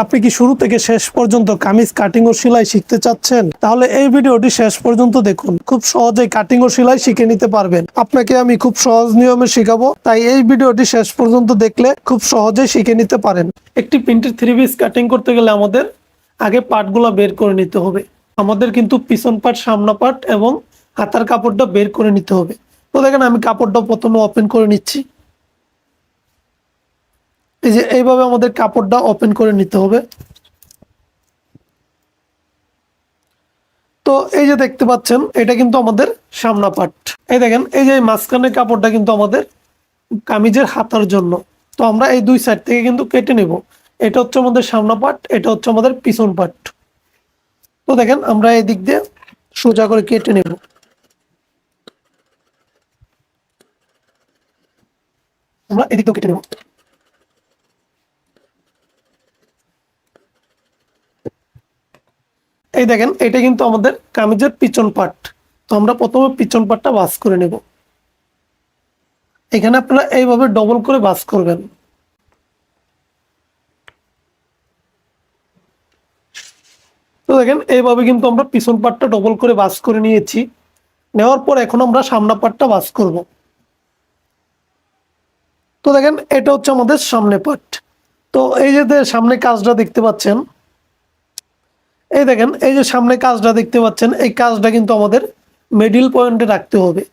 আপনি কি শুরু থেকে শেষ পর্যন্ত কামিজ কাটিং ও সেলাই শিখতে চাচ্ছেন? তাহলে এই ভিডিওটি শেষ পর্যন্ত দেখুন। খুব সহজেই কাটিং ও সেলাই শিখে নিতে পারবেন। আপনাকে আমি খুব সহজ নিয়মে শেখাবো, তাই এই ভিডিওটি শেষ পর্যন্ত দেখলে খুব সহজেই শিখে নিতে পারেন। একটি প্রিন্টের থ্রি পিস কাটিং করতে গেলে আমাদের আগে পার্টগুলো বের করে নিতে হবে। আমাদের কিন্তু পিছন পার্ট, সামনা পার্ট এবং হাতার কাপড়টা বের করে নিতে হবে। তো দেখেন আমি কাপড়টা প্রথমে ওপেন করে নিচ্ছি। এই যে এইভাবে আমাদের কাপড়টা ওপেন করে নিতে হবে। তো এই যে দেখতে পাচ্ছেন, এটা কিন্তু আমাদের সামনা পার্ট। এই দেখেন, এই যে মাঝখানের কাপড়টা কিন্তু আমাদের কামিজের হাতার জন্য। তো আমরা এই দুই সাইড থেকে কিন্তু কেটে নেব। এটা হচ্ছে আমাদের সামনা পার্ট, এটা হচ্ছে আমাদের পিছন পার্ট। তো দেখেন আমরা এই দিক দিয়ে সোজা করে কেটে নেব। আমরা এদিক দিয়ে কেটে নেব। এই দেখেন, এটা কিন্তু আমাদের কামিজের পিছন পার্ট। তো আমরা প্রথমে পিছন পার্টটা ভাঁজ করে নেব। এখানে আপনারা এইভাবে ডবল করে ভাঁজ করবেন। তো দেখেন এইভাবে কিন্তু আমরা পিছন পার্টটা ডবল করে ভাঁজ করে নিয়েছি। নেওয়ার পর এখন আমরা সামনা পার্টটা ভাঁজ করব। তো দেখেন এটা হচ্ছে আমাদের সামনে পার্ট। তো এই যে সামনে কাজটা দেখতে পাচ্ছেন, এই দেখেন এই যে সামনে কাজটা দেখতে পাচ্ছেন, এই কাজটা কিন্তু আমাদের মিডল পয়েন্টে রাখতে হবে।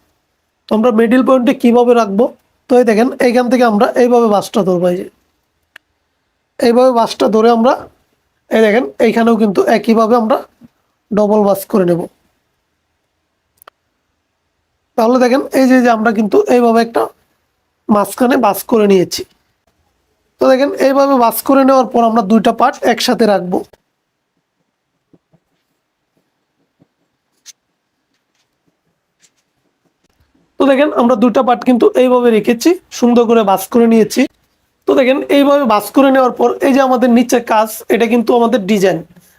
তো আমরা মিডল পয়েন্টে কিভাবে রাখবো? তো এই দেখেন এইখান থেকে আমরা এইভাবে ভাঁজটা ধরবো। এই যে এইভাবে ভাঁজটা ধরে আমরা এই দেখেন এইখানেও কিন্তু একইভাবে আমরা ডবল ভাঁজ করে নেব। তাহলে দেখেন এই যে আমরা কিন্তু এইভাবে একটা মাঝখানে ভাঁজ করে নিয়েছি। তো দেখেন এইভাবে ভাঁজ করে নেওয়ার পর আমরা দুইটা পার্ট একসাথে রাখবো। তো দেখেন আমরা দুইটা পার্ট কিন্তু এইভাবে রেখেছি, সুন্দর করে ভাঁজ করে নিয়েছি। তো দেখেন এইভাবে ভাঁজ করে নেওয়ার পর এই যে আমাদের নিচে কাজ, এটা কিন্তু আমাদের ডিজাইন,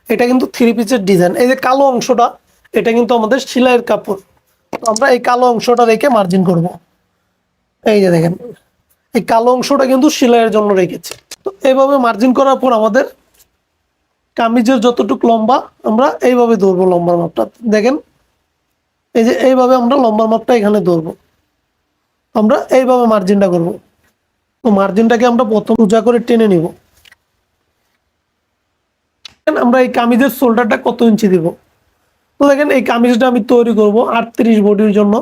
এটা কিন্তু থ্রি পিসের ডিজাইন। এই যে কালো অংশটা, এটা কিন্তু আমাদের সেলাইয়ের কাপড়। তো আমরা এই কালো অংশটা রেখে মার্জিন করব। এই যে দেখেন এই কালো অংশটা কিন্তু সেলাইয়ের জন্য রেখেছি। তো এইভাবে মার্জিন করার পর আমাদের কামিজের যতটুকু লম্বা আমরা এইভাবে ধরবো লম্বার মাপটা। দেখেন এই যে এইভাবে আমরা লম্বার মাপটা এখানে ধরবো। আমরা এইভাবে মার্জিনটা করব। তো মার্জিনটাকে আমরা প্রথম সোজা করে টেনে নিব। আমরা এই কামিজের শোল্ডারটা কত ইঞ্চি দিব? তো দেখেন এই কামিজটা আমি তৈরি করব 38 বডির জন্য।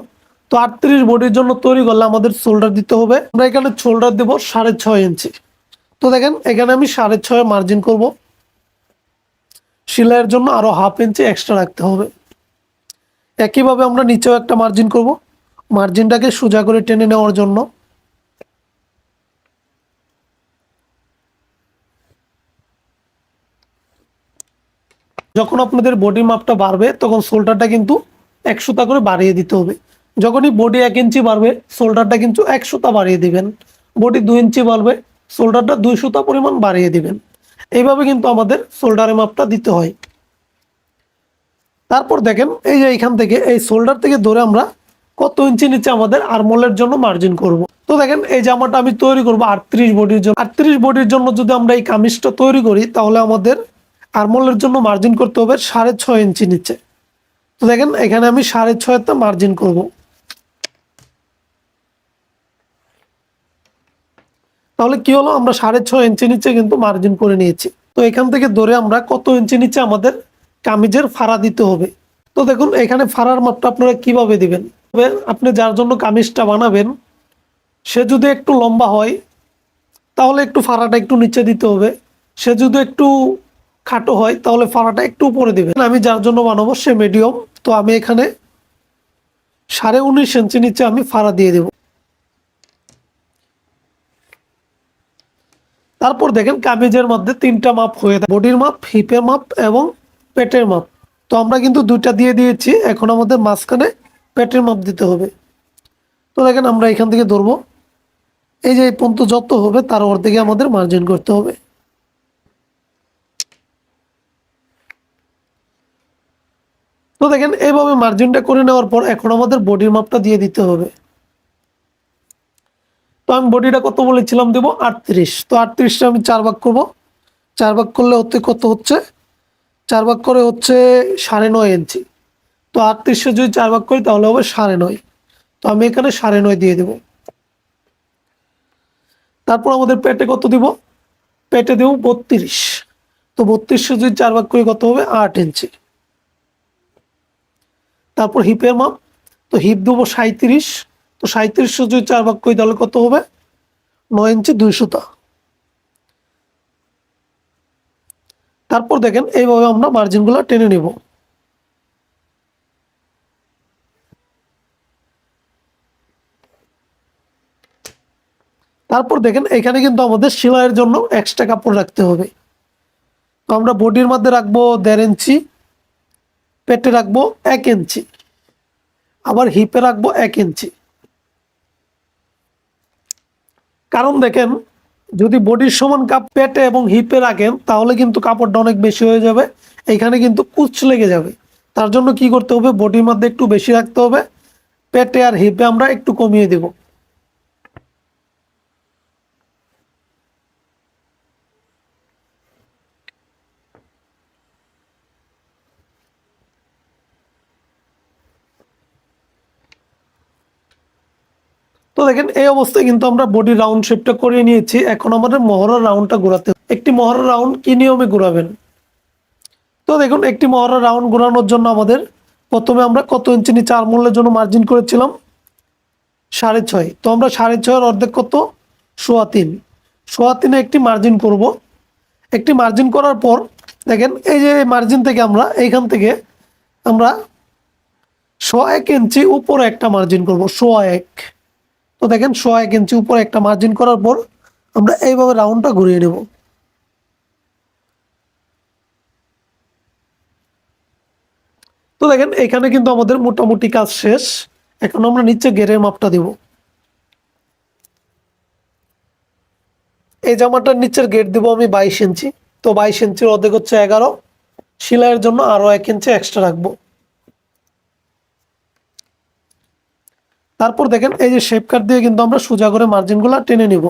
তো 38 বডির জন্য তৈরি করলে আমাদের শোল্ডার দিতে হবে, আমরা এখানে শোল্ডার দেব 6.5 ইঞ্চি। তো দেখেন এখানে আমি 6.5 মার্জিন করব। সেলাইয়ের জন্য আরো হাফ ইঞ্চি এক্সট্রা রাখতে হবে। একইভাবে আমরা নিচেও একটা মার্জিন করব, মার্জিনটাকে সোজা করে টেনে নেওয়ার জন্য। যখন আপনাদের বডি মাপটা বাড়বে তখন শোল্ডারটা কিন্তু 1 সুতা করে বাড়িয়ে দিতে হবে। যখনই বডি 1 ইঞ্চি বাড়বে শোল্ডারটা কিন্তু 1 সুতা বাড়িয়ে দিবেন। বডি 2 ইঞ্চি বাড়বে শোল্ডারটা 2 সুতা পরিমাণ বাড়িয়ে দিবেন। এইভাবে কিন্তু আমাদের শোল্ডারের মাপটা দিতে হয়। তারপর দেখেন এই যে এইখান থেকে এই শোল্ডার থেকে ধরে আমরা কত ইঞ্চি নিচে আমাদের আর্মহোলের জন্য মার্জিন করব। তো দেখেন এই জামাটা আমি তৈরি করব 38 বডির জন্য। 38 বডির জন্য যদি আমরা এই কামিজটা তৈরি করি তাহলে আমাদের আর্মহোলের জন্য মার্জিন করতে হবে 6.5 ইঞ্চি নিচে। তো দেখেন এখানে আমি 6.5 মার্জিন করব। তাহলে কি হলো, আমরা 6.5 ইঞ্চি নিচে কিন্তু মার্জিন করে নিয়েছি। তো এখান থেকে ধরে আমরা কত ইঞ্চি নিচে আমাদের কামিজের ফাড়া দিতে হবে। তো দেখুন এখানে ফাড়ার মাপটা আপনারা কিভাবে দিবেন? আপনি যার জন্য কামিজটা বানাবেন সে যদি একটু লম্বা হয় তাহলে একটু ফাড়াটা একটু নিচে দিতে হবে। সে যদি একটু খাটো হয় তাহলে ফাড়াটা একটু উপরে দিবেন। আমি যার জন্য বানাবো সে মিডিয়াম, তো আমি এখানে 19.5 ইঞ্চি নিচে আমি ফাড়া দিয়ে দেব। তারপর দেখেন কামিজের মধ্যে 3টা মাপ হয়ে থাকে, বডির মাপ, হিপের মাপ এবং পেটের মাপ। তো আমরা কিন্তু 2টা দিয়ে দিয়েছি, এখন আমাদের মাঝখানে পেটের মাপ দিতে হবে। তো দেখেন আমরা এখান থেকে ধরবো, এই যে এই পর্যন্ত যত হবে তার অর্ধেকে আমাদের মার্জিন করতে হবে। তো দেখেন এইভাবে মার্জিনটা করে নেওয়ার পর এখন আমাদের বডির মাপটা দিয়ে দিতে হবে। তো আমি বডিটা কত বলেছিলাম দেবো 38। তো 38টা আমি 4 ভাগ করবো, 4 ভাগ করলে কত হচ্ছে, 4 ভাগ করে হচ্ছে 9.5 ইঞ্চি। তো 38 যদি 4 ভাগ করি তাহলে হবে 9.5। তো আমি এখানে 9.5 দিয়ে দেব। তারপর আমাদের পেটে কত দিব, পেটে দেব 32। তো 32 যদি 4 ভাগ করি কত হবে, 8 ইঞ্চি। তারপর হিপের মাপ, তো হিপ দেবো 37। তো 37 যদি 4 ভাগ করি তাহলে কত হবে, 9 ইঞ্চি 2 সুতা। তারপর দেখেন এইভাবে আমরা মার্জিনগুলো টেনে নিব। তারপর দেখেন এখানে কিন্তু আমাদের সেলাইয়ের জন্য এক্সট্রা কাপড় রাখতে হবে। তো আমরা বডির মধ্যে রাখবো 1.5 ইঞ্চি, পেটে রাখবো 1 ইঞ্চি, আবার হিপে রাখবো 1 ইঞ্চি। কারণ দেখেন যদি বডির সমান কাপ পেটে এবং হিপে রাখেন তাহলে কিন্তু কাপড়টা অনেক বেশি হয়ে যাবে, এখানে কিন্তু কুচ লেগে যাবে। তার জন্য কি করতে হবে, বডির মধ্যে একটু বেশি রাখতে হবে, পেটে আর হিপে আমরা একটু কমিয়ে দেব। তো দেখেন এই অবস্থায় কিন্তু আমরা বডি রাউন্ড শেপটা করে নিয়েছি। এখন আমাদের মহড়ার রাউন্ডটা ঘোরাতে হবে। একটি মহড়ার রাউন্ড কি নিয়মে ঘোরাবেন, তো দেখুন একটি মহড়ার রাউন্ড ঘোরানোর জন্য আমাদের প্রথমে আমরা কত ইঞ্চি নিচে আর্মহোলের জন্য মার্জিন করেছিলাম, 6.5। তো আমরা 6.5 অর্ধেক কত, 3.25। 3.25 একটি মার্জিন করব। একটি মার্জিন করার পর দেখেন এই যে মার্জিন থেকে আমরা এইখান থেকে আমরা 1.25 ইঞ্চি উপরে একটা মার্জিন করব, 1.25। তো দেখেন 1.25 ইঞ্চি উপরে একটা মার্জিন করার পর আমরা এইভাবে রাউন্ডটা ঘুরিয়ে নেব। তো দেখেন এখানে কিন্তু আমাদের মোটামুটি কাজ শেষ। এখন আমরা নিচে ঘেরের মাপটা দিব। এই জামাটার নিচের গেট দিব আমি 22 ইঞ্চি। তো 22 ইঞ্চির অর্ধেক হচ্ছে 11। সেলাইয়ের জন্য আরো 1 ইঞ্চি এক্সট্রা রাখবো। তারপর দেখেন এই যে শেপ কাট দিয়ে কিন্তু আমরা সোজা করে মার্জিনগুলো টেনে নিব।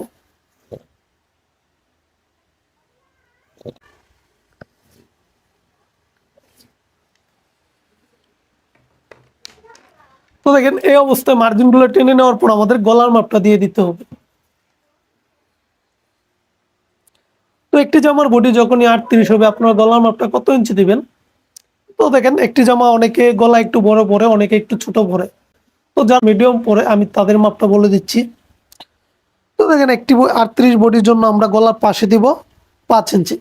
তো দেখেন এই অবস্থায় মার্জিনগুলো টেনে নেওয়ার পর আমাদের গলার মাপটা দিয়ে দিতে হবে। তো একটি জামার বডি যখনই 38 হবে আপনার গলার মাপটা কত ইঞ্চি দিবেন। তো দেখেন একটি জামা অনেকে গলা একটু বড় পরে, অনেকে একটু ছোট পরে। তো যারা মিডিয়াম পরে আমি তাদের মাপটা বলে দিচ্ছি। তো দেখেন একটি 38 বডির জন্য আমরা গলার পাশে দিব 5 ইঞ্চি,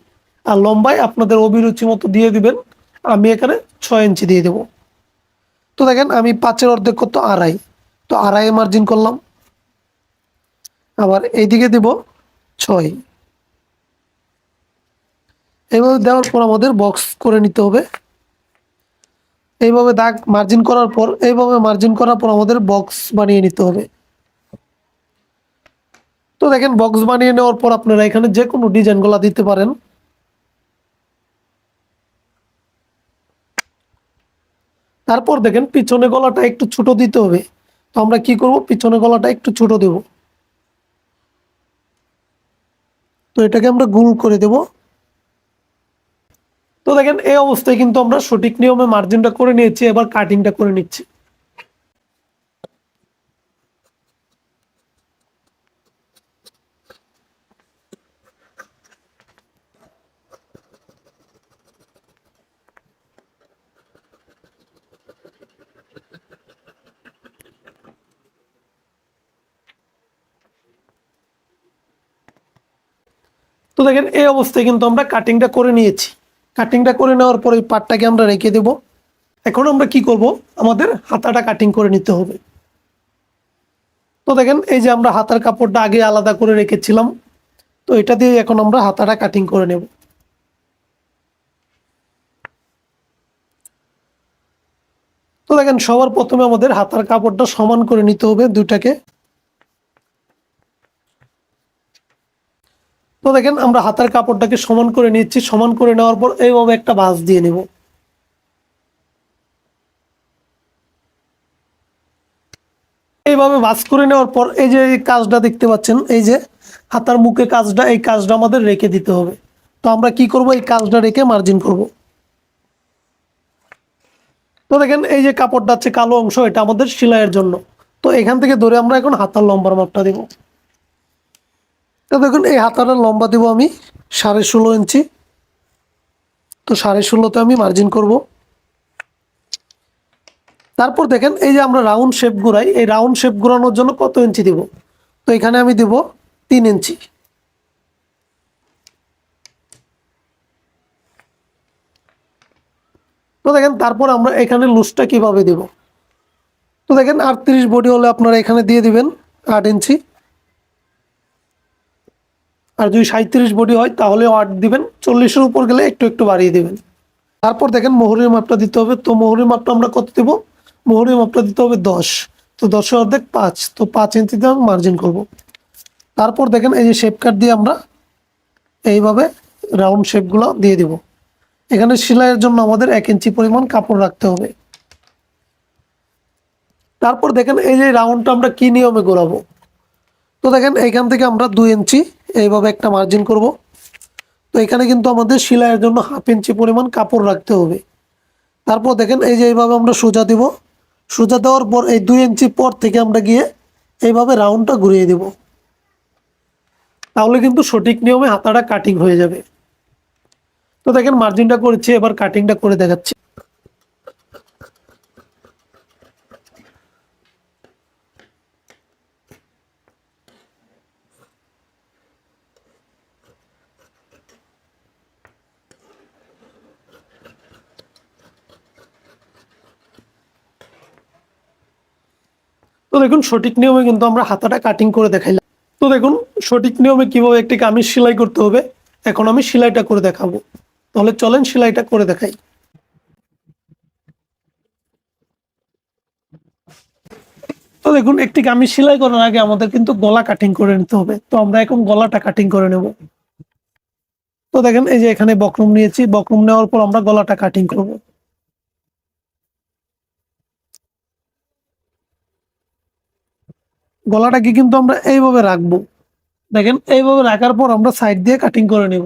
আর লম্বায় আপনাদের অভিরুচি মতো দিয়ে দিবেন। আমি এখানে 6 ইঞ্চি দিয়ে দেব। তো দেখেন আমি 5-এর অর্ধেক কত, 2.5। তো 2.5 মার্জিন করলাম, আবার এইদিকে দিব 6। এইভাবে দেওয়ার পর আমাদের বক্স করে নিতে হবে। এইভাবে দাগ মার্জিন করার পর, এইভাবে মার্জিন করার পর আমাদের বক্স বানিয়ে নিতে হবে। তো দেখেন বক্স বানিয়ে নেওয়ার পর আপনারা এখানে যে কোনো ডিজাইনগুলো দিতে পারেন। তারপর দেখেন পিছনে গলাটা একটু ছোট দিতে হবে। তো আমরা কি করব, পিছনে গলাটা একটু ছোট দেব। তো এটাকে আমরা গোল করে দেব। তো দেখেন এই অবস্থায় কিন্তু আমরা সঠিক নিয়মে মার্জিনটা করে নিয়েছি। এবার কাটিংটা করে নিচ্ছি। তো দেখেন এই অবস্থায় কিন্তু আমরা কাটিংটা করে নিয়েছি। কাটিংটা করে নেওয়ার পর এই পার্টটাকে আমরা রেখে দেব। এখন আমরা কি করব, আমাদের হাতাটা কাটিং করে নিতে হবে। তো দেখেন এই যে আমরা হাতার কাপড়টা আগে আলাদা করে রেখেছিলাম, তো এটা দিয়ে এখন আমরা হাতাটা কাটিং করে নেব। তো দেখেন সবার প্রথমে আমাদের হাতার কাপড়টা সমান করে নিতে হবে দুইটাকে। তো দেখেন আমরা হাতার কাপড়টাকে সমান করে নিচ্ছি। সমান করে নেওয়ার পর এইভাবে একটা ভাঁজ দিয়ে নেব। এইভাবে ভাঁজ করে নেওয়ার পর এই যে কাজটা দেখতে পাচ্ছেন, এই যে হাতার মুখে কাজটা, এই কাজটা আমাদের রেখে দিতে হবে। তো আমরা কি করব, এই কাজটা রেখে মার্জিন করব। তো দেখেন এই যে কাপড়টা আছে কালো অংশ, এটা আমাদের সেলাইয়ের জন্য। তো এখান থেকে ধরে আমরা এখন হাতার লম্বার মাপটা দেব। তো দেখুন এই হাতাটার লম্বা দেব আমি 16.5 ইঞ্চি। তো 16.5-তে আমি মার্জিন করব। তারপর দেখেন এই যে আমরা রাউন্ড শেপ ঘুরাই, এই রাউন্ড শেপ ঘুরানোর জন্য কত ইঞ্চি দিব, তো এখানে আমি দেব 3 ইঞ্চি। তো দেখেন তারপর আমরা এখানে লুজটা কিভাবে দেব। তো দেখেন 38 বডি হলে আপনারা এখানে দিয়ে দিবেন 8 ইঞ্চি। আর যদি 37 বডি হয় তাহলে 8 দিবেন, 40-এর উপর গেলে একটু একটু বাড়িয়ে দিবেন। তারপর দেখেন মোহরের মাপটা দিতে হবে। তো মোহরের মাপটা আমরা কত দেব, মোহরের মাপটা দিতে হবে 10। তো 10-এর অর্ধেক 5, তো 5 ইঞ্চিতে আমি মার্জিন করব। তারপর দেখেন এই যে শেপ কাট দিয়ে আমরা এইভাবে রাউন্ড শেপগুলো দিয়ে দিব। এখানে সেলাইয়ের জন্য আমাদের 1 ইঞ্চি পরিমাণ কাপড় রাখতে হবে। তারপর দেখেন এই যে রাউন্ডটা আমরা কি নিয়মে ঘোরাবো। তো দেখেন এইখান থেকে আমরা 2 ইঞ্চি এইভাবে একটা মার্জিন করব। তো এখানে কিন্তু আমাদের সেলাইয়ের জন্য 1/2 ইঞ্চি পরিমাণ কাপড় রাখতে হবে। তারপর দেখেন এই যে এইভাবে আমরা সোজা দিব। সোজা দেওয়ার পর এই 2 ইঞ্চি পর থেকে আমরা গিয়ে এইভাবে রাউন্ডটা ঘুরিয়ে দেব। তাহলে কিন্তু সঠিক নিয়মে হাতাটা কাটিং হয়ে যাবে। তো দেখেন মার্জিনটা করেছি, এবার কাটিংটা করে দেখাচ্ছি। তো দেখুন সঠিক নিয়মে কিন্তু আমরা হাতাটা কাটিং করে দেখাইলাম। তো দেখুন সঠিক নিয়মে কিভাবে একটি কামিজ সেলাই করতে হবে, এখন আমি সেলাইটা করে দেখাবো। তাহলে চলেন সেলাইটা করে দেখাই। তো দেখুন একটি কামিজ সেলাই করার আগে আমাদের কিন্তু গলা কাটিং করে নিতে হবে। তো আমরা এখন গলাটা কাটিং করে নেব। তো দেখেন এই যে এখানে বক্রম নিয়েছি, বক্রম নেওয়ার পর আমরা গলাটা কাটিং করব। গলাটাকে কিন্তু আমরা এইভাবে রাখবো। দেখেন এইভাবে রাখার পর আমরা সাইড দিয়ে কাটিং করে নেব।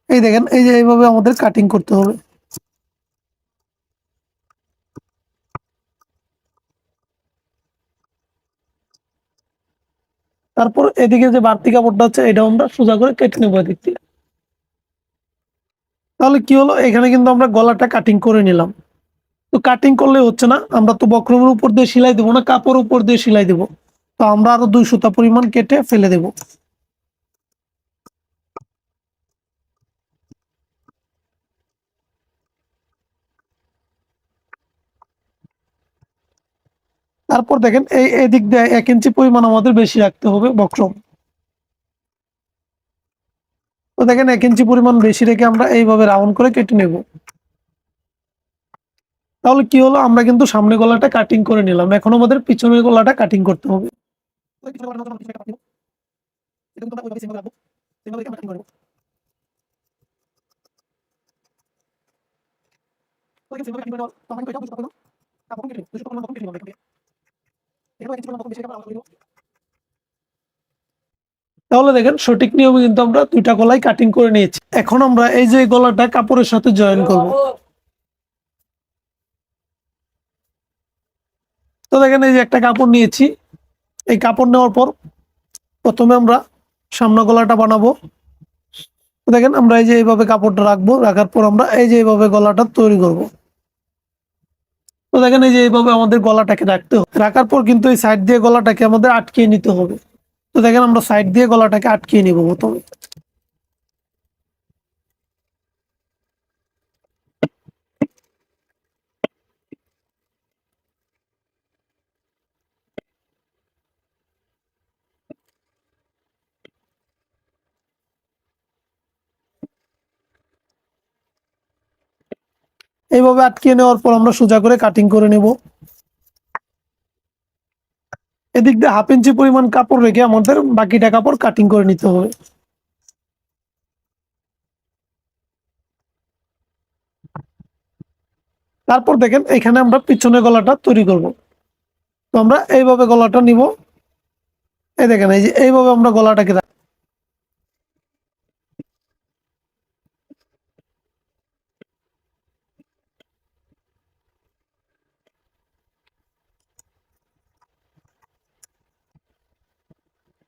এই দেখেন এই যে এইভাবে আমাদের কাটিং করতে হবে। তারপর এদিকে যে বাড়তি কাপড়টা আছে এটা আমরা সোজা করে কেটে নেবো এদিক থেকে। তাহলে কি হলো, এখানে কিন্তু আমরা গলাটা কাটিং করে নিলাম। তো কাটিং করলে হচ্ছে না, আমরা তো বক্রমের উপর দিয়ে সেলাই দেবো না, কাপড় উপর দিয়ে সেলাই দেবো। তো আমরা আরো 2 সুতা পরিমাণ কেটে ফেলে দেব। তারপর দেখেন এই এদিক দিয়ে 1 ইঞ্চি পরিমাণ আমাদের বেশি রাখতে হবে বক্রম। তো দেখেন 1 ইঞ্চি পরিমাণ বেশি রেখে আমরা এইভাবে রাউন্ড করে কেটে নেব। তাহলে কি হলো, আমরা কিন্তু সামনে গলাটা কাটিং করে নিলাম, এখন আমাদের পিছনের গলাটা কাটিং করতে হবে। তাহলে দেখেন সঠিক নিয়মে কিন্তু আমরা 2টা গলাই কাটিং করে নিয়েছি। এখন আমরা এই যে গলাটা কাপড়ের সাথে জয়েন করব। তো দেখেন এই যে একটা কাপড় নিয়েছি, এই কাপড় নেওয়ার পর প্রথমে আমরা সামনে গলাটা বানাবো। তো দেখেন আমরা এই যে এইভাবে কাপড়টা রাখবো, রাখার পর আমরা এই যে এইভাবে গলাটা তৈরি করব। তো দেখেন এই যে এইভাবে আমাদের গলাটাকে রাখতে হবে, রাখার পর কিন্তু এই সাইড দিয়ে গলাটাকে আমাদের আটকিয়ে নিতে হবে। তো দেখেন আমরা সাইড দিয়ে গলাটাকে আটকিয়ে নিব প্রথমে। এইভাবে আটকিয়ে নেওয়ার পর আমরা সোজা করে কাটিং করে নেব। এদিক দিয়ে 1/2 ইঞ্চি পরিমাণ কাপড় রেখে আমাদের বাকিটা কাপড় কাটিং করে নিতে হবে। তারপর দেখেন এখানে আমরা পিছনে গলাটা তৈরি করব। তো আমরা এইভাবে গলাটা নিব, এই দেখেন, এই যে এইভাবে আমরা গলাটাকে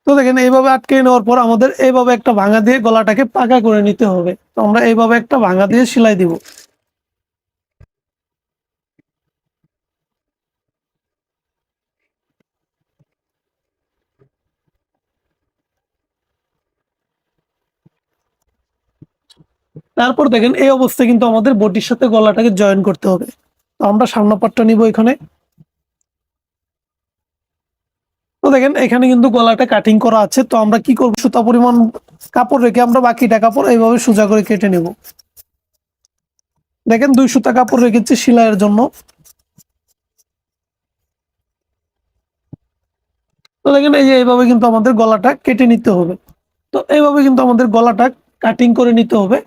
তো দেখেন এইভাবে আটকে নেওয়ার পর আমাদের এইভাবে একটা ভাঙা দিয়ে গলাটাকে পাকা করে নিতে হবে। তো আমরা এইভাবে একটা ভাঙা দিয়ে সেলাই দিব। তারপর দেখেন এই অবস্থায় কিন্তু আমাদের বডির সাথে গলাটাকে জয়েন করতে হবে। তো আমরা সামনের পাটটা নিব এখানে। তো দেখেন এখানে কিন্তু গলাটা কাটিং করা আছে। তো আমরা কি করব, সুতা পরিমাণ কাপড় রেখে আমরা বাকিটা কাপড় এইভাবে সোজা করে কেটে নেব। দেখেন 2 সুতা কাপড় রেখেছি সেলাইয়ের জন্য। তো দেখেন এই যে এইভাবে কিন্তু আমাদের গলাটা কেটে নিতে হবে। তো এইভাবে কিন্তু আমাদের গলাটা কাটিং করে নিতে হবে।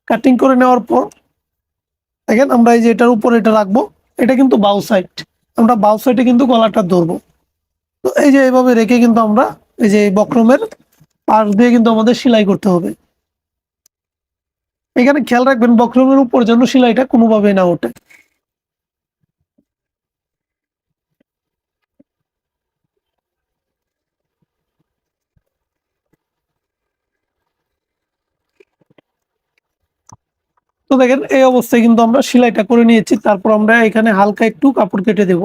কাটিং করে নেওয়ার পর দেখেন আমরা এই যে এটার উপর এটা রাখবো। এটা কিন্তু বাউ সাইড, আমরা বাউ সাইডে কিন্তু গলাটা ধরবো। তো এই যে এইভাবে রেখে কিন্তু আমরা এই যে বক্রমের পাশ দিয়ে কিন্তু আমাদের সেলাই করতে হবে। এখানে খেয়াল রাখবেন বক্রমের উপর যেন সেলাইটা কোনোভাবে না ওঠে। তো দেখেন এই অবস্থায় কিন্তু আমরা সেলাইটা করে নিয়েছি। তারপর আমরা এখানে হালকা একটু কাপড় কেটে দেব।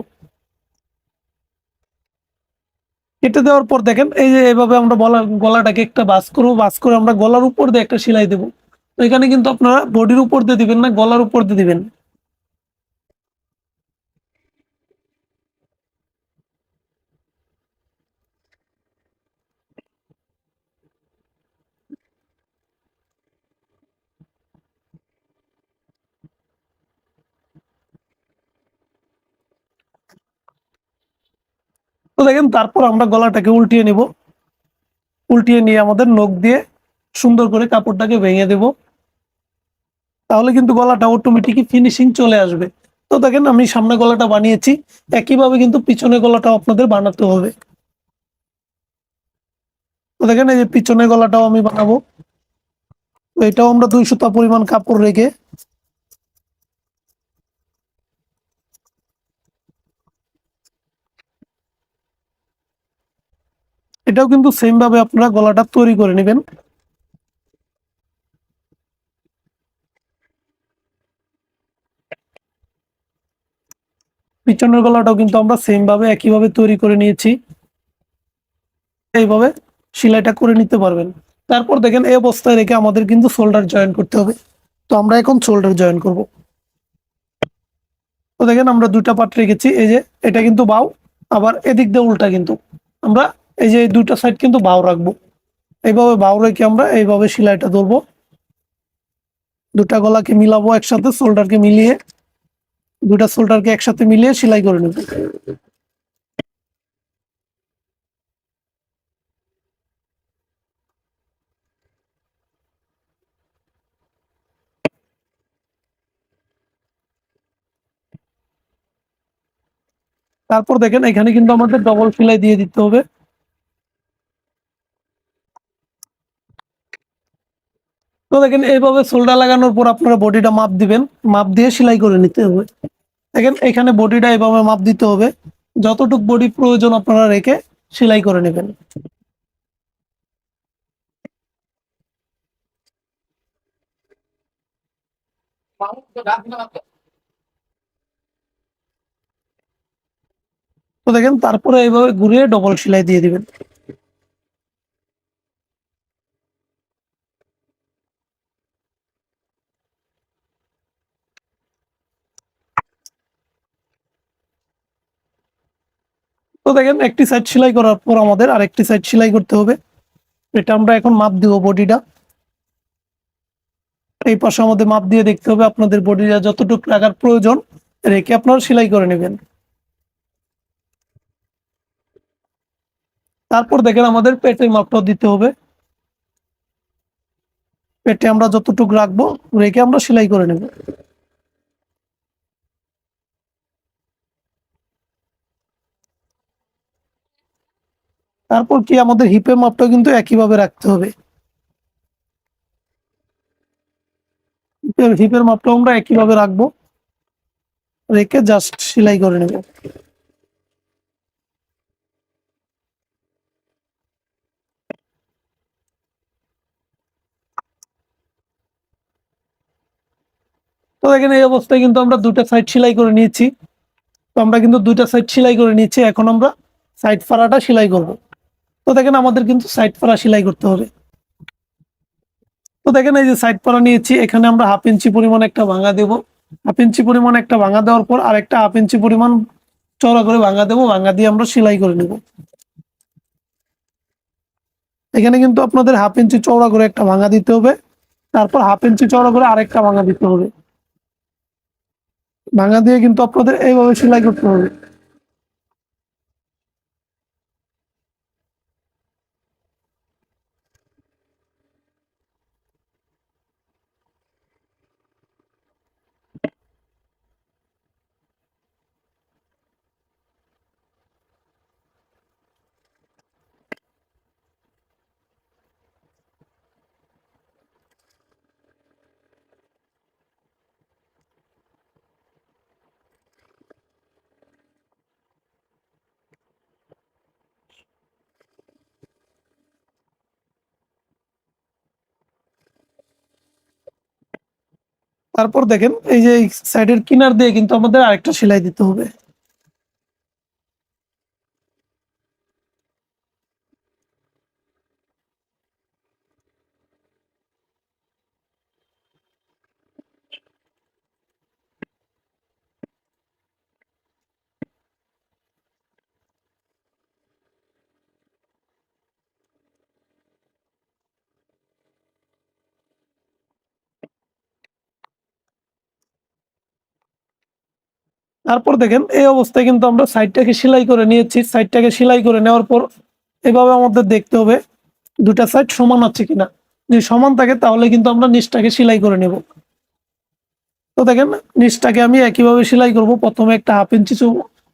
কেটে দেওয়ার পর দেখেন এই যে এভাবে আমরা গলাটাকে একটা ভাঁজ করবো। ভাঁজ করে আমরা গলার উপর দিয়ে একটা সেলাই দেবো। তো এখানে কিন্তু আপনারা বডির উপর দিয়ে দিবেন না, গলার উপর দিয়ে দিবেন। তো দেখেন তারপর আমরা গলাটাকে উল্টিয়ে নিব। উল্টিয়ে নিয়ে আমাদের নখ দিয়ে সুন্দর করে কাপড়টাকে ভেঙে দেব। তাহলে কিন্তু গলাটা অটোমেটিকই ফিনিশিং চলে আসবে। তো দেখেন আমি সামনে গলাটা বানিয়েছি, একইভাবে কিন্তু পিছনে গলাটাও আপনাদের বানাতে হবে। তো দেখেন এই যে পিছনে গলাটাও আমি বানাবো। তো এটাও আমরা 2 সুতা পরিমাণ কাপড় রেখে এটাও কিন্তু সেম ভাবে আপনারা গলাটা তৈরি করে নেবেন। পিছনের গলাটাও কিন্তু আমরা সেম ভাবে একইভাবে তৈরি করে নিয়েছি। এইভাবে সেলাইটা করে নিতে পারবেন। তারপর দেখেন এই অবস্থায় রেখে আমাদের কিন্তু শোল্ডার জয়েন করতে হবে। তো আমরা এখন শোল্ডার জয়েন করব। তো দেখেন আমরা 2টা পার্ট রেখেছি। এই যে এটা কিন্তু বাউ, আবার এদিক দিয়ে উল্টা কিন্তু আমরা এই যে 2টা সাইড কিন্তু বাউ রাখবো। এইভাবে বাউ রেখে আমরা এইভাবে সেলাইটা ধরবো। 2টা গলাকে মিলাবো একসাথে, শোল্ডারকে মিলিয়ে 2টা শোল্ডারকে একসাথে মিলিয়ে সেলাই করে নেব। তারপর দেখেন এখানে কিন্তু আমাদের ডবল সেলাই দিয়ে দিতে হবে। তো দেখেন এইভাবে শোল্ডার লাগানোর পর আপনারা বডিটা মাপ দিবেন। মাপ দিয়ে সেলাই করে নিতে হবে। দেখেন এখানে বডিটা এইভাবে মাপ দিতে হবে। যতটুক বডি প্রয়োজন আপনারা রেখে সেলাই করে নেবেন। তো দেখেন তারপরে এইভাবে ঘুরিয়ে ডবল সেলাই দিয়ে দিবেন। তো দেখেন একটি সাইড সেলাই করার পর আমাদের আরেকটি সাইড সেলাই করতে হবে। এটা আমরা এখন মাপ দিব বডিটা। এই পাশে আমাদের মাপ দিয়ে দেখতে হবে আপনাদের বডিটা যতটুকু রাখার প্রয়োজন রেখে আপনারা সেলাই করে নেবেন। তারপর দেখেন আমাদের পেটের মাপটা দিতে হবে। পেটে আমরা যতটুকু রাখবো রেখে আমরা সেলাই করে নেব। তারপর কি আমাদের হিপের মাপটাও কিন্তু একইভাবে রাখতে হবে। হিপের মাপটাও আমরা একইভাবে রাখবো, রেখে জাস্ট সেলাই করে নেব। তো দেখেন এই অবস্থায় কিন্তু আমরা দুটা সাইড সেলাই করে নিয়েছি। তো আমরা কিন্তু দুইটা সাইড সেলাই করে নিচ্ছি, এখন আমরা সাইড ফাড়াটা সেলাই করব। তো দেখেন আমাদের কিন্তু সাইড ফাড়া সেলাই করতে হবে। তো দেখেন এই যে সাইড ফাড়া নিয়েছি, এখানে আমরা 1/2 ইঞ্চি পরিমাণ একটা ভাঙা দেব। 1/2 ইঞ্চি পরিমাণ একটা ভাঙা দেওয়ার পর আরেকটা 1/2 ইঞ্চি পরিমাণ চওড়া করে ভাঙা দেবো, ভাঙা দিয়ে আমরা সেলাই করে নেব। এখানে কিন্তু আপনাদের 1/2 ইঞ্চি চওড়া করে একটা ভাঙা দিতে হবে, তারপর 1/2 ইঞ্চি চওড়া করে আরেকটা ভাঙা দিতে হবে। ভাঙা দিয়ে কিন্তু আপনাদের এইভাবে সেলাই করতে হবে। তারপর দেখেন এই যে সাইডের কিনার দিয়ে কিন্তু আমাদের আরেকটা সেলাই দিতে হবে। তারপর দেখেন এই অবস্থায় কিন্তু আমরা সাইডটাকে সেলাই করে নিয়েছি। সাইডটাকে সেলাই করে নেওয়ার পর এভাবে আমাদের দেখতে হবে দুটা সাইড সমান আছে কিনা। যদি সমান থাকে তাহলে কিন্তু আমরা নিচটাকে সেলাই করে নেব। তো দেখেন নিচটাকে আমি একইভাবে সেলাই করব। প্রথমে একটা 1/2 ইঞ্চি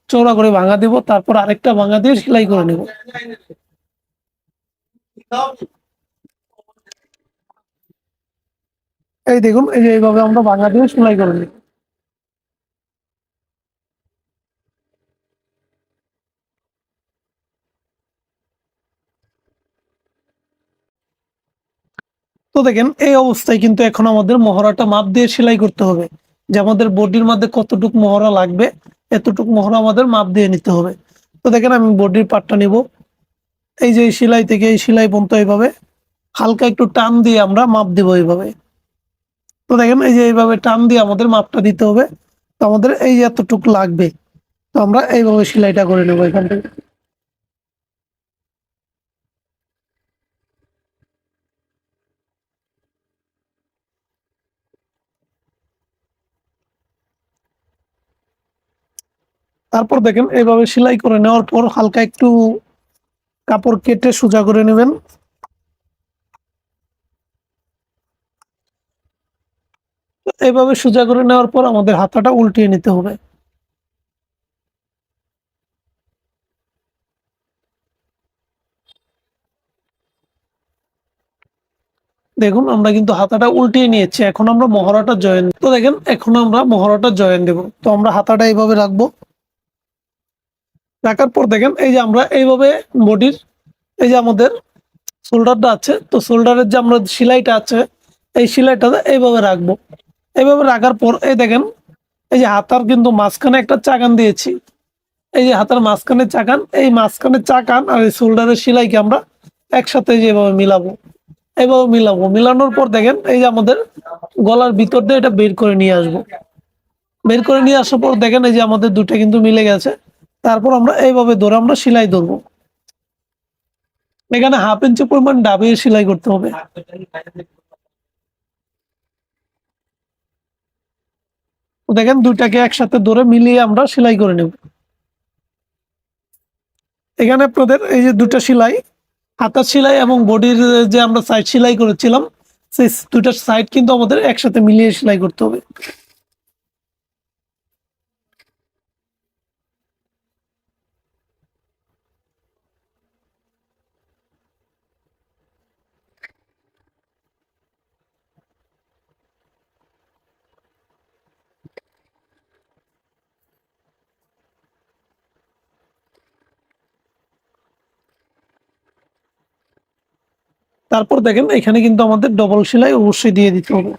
চওড়া করে ভাঙা দেব, তারপর আরেকটা ভাঙা দিয়ে সেলাই করে নেব। এই দেখুন এই যে এইভাবে আমরা ভাঙা দিয়ে সেলাই করে নেব। তো দেখেন এই অবস্থায় কিন্তু এখন আমাদের মহড়াটা মাপ দিয়ে সেলাই করতে হবে, যে আমাদের বডির মধ্যে কতটুক মহড়া লাগবে এতটুক মহড়া আমাদের মাপ দিয়ে নিতে হবে। তো দেখেন আমি বডির পার্টটা নিব, এই যে এই সেলাই থেকে এই সেলাই পর্যন্ত এইভাবে হালকা একটু টান দিয়ে আমরা মাপ দেব এইভাবে। তো দেখেন এই যে এইভাবে টান দিয়ে আমাদের মাপটা দিতে হবে। তো আমাদের এই যে এতটুক লাগবে, তো আমরা এইভাবে সেলাইটা করে নেবো এখান থেকে। তারপর দেখেন এইভাবে সেলাই করে নেওয়ার পর হালকা একটু কাপড় কেটে সোজা করে নেবেন। এইভাবে সোজা করে নেওয়ার পর আমাদের হাতাটা উল্টিয়ে নিতে হবে। দেখুন আমরা কিন্তু হাতাটা উল্টিয়ে নিয়েছি, এখন আমরা মহড়াটা জয়েন। তো দেখেন এখন আমরা মহড়াটা জয়েন দেব। তো আমরা হাতাটা এইভাবে রাখবো, রাখার পর দেখেন এই যে আমরা এইভাবে বডির এই যে আমাদের শোল্ডারটা আছে, তো শোল্ডারের যে আমরা সেলাইটা আছে এই সেলাইটা এইভাবে রাখবো। এইভাবে রাখার পর এই দেখেন এই যে হাতার কিন্তু মাঝখানে একটা চাকান দিয়েছি। এই যে হাতার মাঝখানে চাকান, এই মাঝখানে চাকান আর এই শোল্ডারের সেলাইকে আমরা একসাথে যেভাবে মিলাবো, এইভাবে মিলাবো। মিলানোর পর দেখেন এই যে আমাদের গলার ভিতর দিয়ে এটা বের করে নিয়ে আসবো। বের করে নিয়ে আসার পর দেখেন এই যে আমাদের দুটো কিন্তু মিলে গেছে। তারপর আমরা এইভাবে ধরে আমরা সেলাই ধরবো। এখানে 1/2 ইঞ্চি পরিমাণ ডাবিয়ে সেলাই করতে হবে। তো দেখেন দুইটাকে একসাথে ধরে মিলিয়ে আমরা সেলাই করে নেব। এখানে আপনাদের এই যে দুটো সেলাই, হাতার সেলাই এবং বডির যে আমরা সাইড সেলাই করেছিলাম, সেই দুইটা সাইড কিন্তু আমাদের একসাথে মিলিয়ে সেলাই করতে হবে। তারপর দেখেন এখানে কিন্তু আমাদের ডবল সেলাই অবশ্যই দিয়ে দিতে হবে।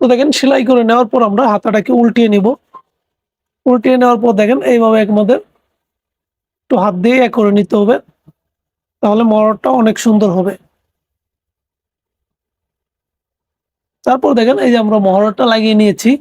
তো দেখেন সেলাই করে নেওয়ার পর আমরা হাতাটাকে উল্টিয়ে নিব। উল্টিয়ে নেওয়ার পর দেখেন এইভাবে আমাদের একটু হাত দিয়ে করে নিতে হবে, তাহলে মহরটা অনেক সুন্দর হবে। তারপর দেখেন এই যে আমরা মহরটা লাগিয়ে নিয়েছি।